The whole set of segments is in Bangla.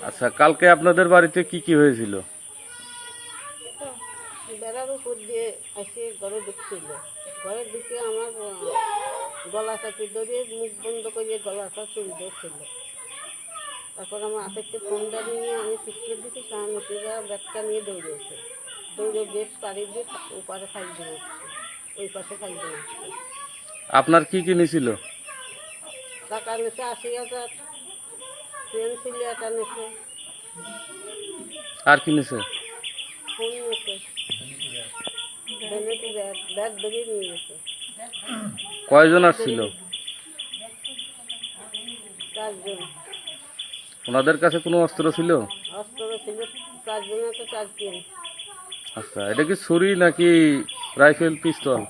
আচ্ছা, কালকে আপনাদের বাড়িতে কি কি হয়েছিল? বেড়ার উপর দিয়ে এসে ঘরে ঢুকছিল। ঘরে ঢুকে আমার গলা চাপি ধরে মুখ বন্ধ করে গলা চাপি ধরছিল। তারপর আমার হাতের ফোনটা নিয়ে আমি চিৎকে দিচ্ছি, সামনেরা ব্যাগটা নিয়ে দৌড়েছে। দৌড়ে বেশ পাড়ি দিয়ে ওপারে খাই দিয়ে ওই পাশে খাই দিয়ে আপনার কি কি নিছিল? টাকা নিচে ৮০,০০০, ট্রেন ছিল এটা নিচে, আর কি নিছে? ফোন নিচে, ভেনেটি ব্যাগ ব্যাগ ধরে নিয়ে গেছে। কয়জন আসছিল? ৪ জন। ওনাদের কাছে কোনো অস্ত্র ছিল? অস্ত্র ছিল ৪ জনের তো ৪ জন। আচ্ছা, এটা কি ছুরি নাকি রাইফেল, পিস্তল?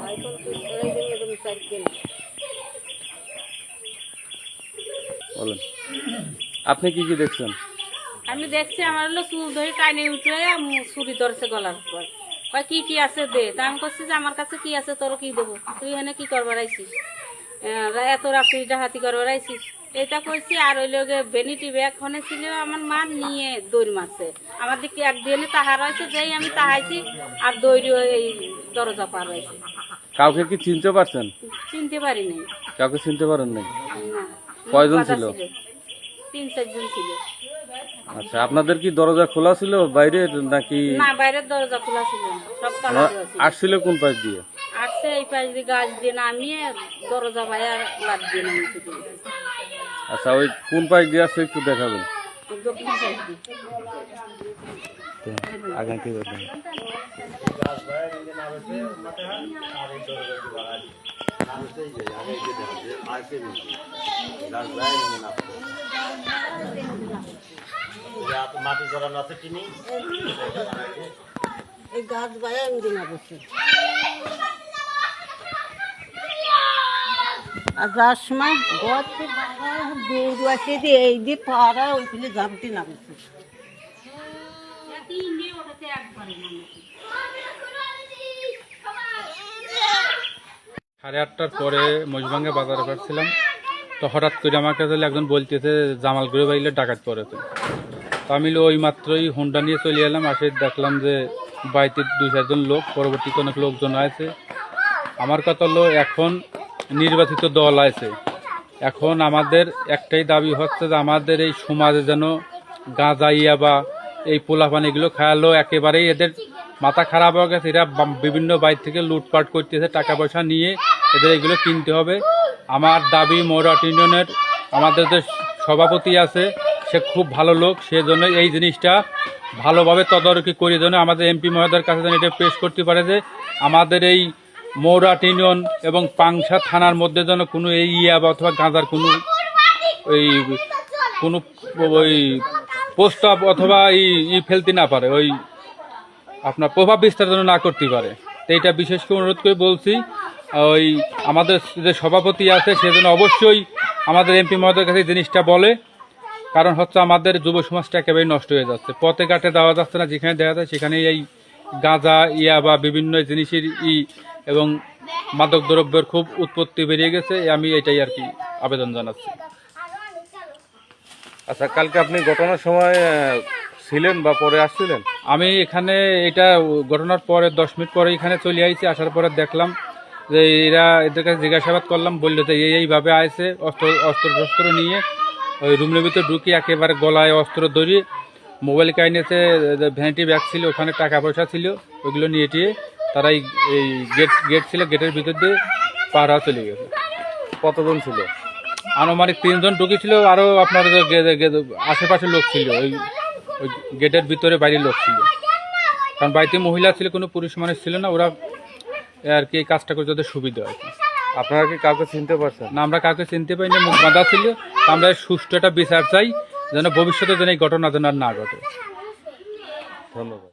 রাইফেল পিস্তলের জন্য এরকম ৪ জন। বলেন, আপনি কি কি দেখছেন? আমি দেখছি আমার হলো চুল ধরে টাইনে উঠে ছুরি ধরছে গলার উপর। কয় কি কি আছে দে। তা আমি করছি যে আমার কাছে কি আছে, তোর কি দেবো, তুই এখানে কি করবার আইছিস, এত রাত্রি ডাকাতি করবার আইছিস, এটা কইছি। আর ওই লোক ভ্যানিটি ব্যাগ ফোনে ছিল আমার মা, নিয়ে দৌড় মারছে আমার দিকে। একদিনে তাহার হয়েছে, যেই আমি তাহাইছি আর দৌড়ি এই দরজা পার হয়েছে। কাউকে কি চিনতে পারছেন? চিনতে পারি নাই। কাউকে চিনতে পারেন নাই? না। কয়জন বাধা ছিল? ৩-৪ জন ছিল। আচ্ছা, আপনাদের কি দরজা খোলা ছিল বাইরের নাকি? না, বাইরের দরজা খোলা ছিল না, সব তালা দেওয়া ছিল। আসছিল কোন পাশ দিয়ে? আসছে এই পাশ দিয়ে গাছ দিয়ে নামিয়ে দরজা বাইরে লাগ দিয়ে নামিয়েছে। আচ্ছা, ওই কোন পাশ দিয়ে আসছে একটু দেখাবেন। দক্ষিণ পাশ দিয়ে। আগান কি বলবেন? মাটি জড়ানো আছে চিনি এই গাছ বাইরে আমি দিনা বসে আর যার সময় গড়তে দৌড় আসে দিয়ে এই দিয়ে পাড়া ওইখানে ঝাঁপটি নামছে। সাড়ে ৮টার পরে মহিষভাঙ্গা বাজারে পাচ্ছিলাম, তো হঠাৎ করে আমার কাছে একজন বলতেছে জামালগুড়ি বাড়িলে ডাকাত পড়েছে। তো আমি ওই মাত্রই হোন্ডা নিয়ে চলে এলাম। আসে দেখলাম যে বাড়িতে ২-৪ জন লোক, পরবর্তীতে অনেক লোকজন আছে। আমার কথা হলো এখন নির্বাচিত দল আছে, এখন আমাদের একটাই দাবি হচ্ছে যে আমাদের এই সমাজে যেন গাঁজা বা এই পোলাপান এগুলো খাওয়ালো একেবারেই এদের মাথা খারাপ হয়ে গেছে। এরা বিভিন্ন বাইর থেকে লুটপাট করতেছে, টাকা পয়সা নিয়ে এদের এগুলো কিনতে হবে। আমার দাবি মৌরাট ইউনিয়নের আমাদের যে সভাপতি আছে সে খুব ভালো লোক, সেজন্য এই জিনিসটা ভালোভাবে তদারকি করে যেন আমাদের এমপি মহোদয়ের কাছে যেন এটা পেশ করতে পারে যে আমাদের এই মৌরাট ইউনিয়ন এবং পাংশা থানার মধ্যে যেন কোনো এই বা অথবা গাঁজার কোনো ওই প্রস্তাব অথবা ফেলতে না পারে, ওই আপনার প্রভাব বিস্তার যেন না করতে পারে। তো এইটা বিশেষ করে অনুরোধ করে বলছি, ওই আমাদের যে সভাপতি আছে সে যেন অবশ্যই আমাদের এমপি মহোদয়ের কাছে জিনিসটা বলে। কারণ হচ্ছে আমাদের যুব সমাজটা একেবারেই নষ্ট হয়ে যাচ্ছে, পথে ঘাটে দেওয়া যাচ্ছে না, যেখানে দেখা যায় সেখানেই এই গাঁজা বা বিভিন্ন জিনিসের এবং মাদক দ্রব্যের খুব উৎপত্তি বেরিয়ে গেছে। আমি এটাই আর কি আবেদন জানাচ্ছি। আচ্ছা, কালকে আপনি ঘটনার সময় ছিলেন বা পরে আসছিলেন? আমি এখানে এটা ঘটনার পরে 10 মিনিট পরে এখানে চলে আইছি। আসার পরে দেখলাম যে এদের কাছে জিজ্ঞাসাবাদ করলাম, বললো যে এইভাবে আসছে অস্ত্র নিয়ে ওই রুমের ভিতরে ঢুকি একেবারে গলায় অস্ত্র ধরিয়ে মোবাইল কাহিনীতে ভ্যানিটি ব্যাগ ছিল, ওখানে টাকা পয়সা ছিল, ওইগুলো নিয়ে টিয়ে তারা এই গেট ছিল, গেটের ভিতর দিয়ে পাড়া চলে গেছে। কতজন ছিল? আনুমানিক 3 জন ঢুকেছিল, আরও আপনার আশেপাশে লোক ছিল, ওই গেটের ভিতরে বাইরের লোক ছিল। কারণ বাড়িতে মহিলা ছিল, কোনো পুরুষ মানুষ ছিল না, ওরা আর কি এই কাজটা করে যাদের সুবিধা আর কি। আপনারা কি কাউকে চিনতে পারছেন? না, আমরা কাউকে চিনতে পাই না, মুখ বাঁধা ছিল। আমরা সুষ্ঠু একটা বিচার চাই যেন ভবিষ্যতে যেন এই ঘটনা যেন আর না ঘটে। ধন্যবাদ।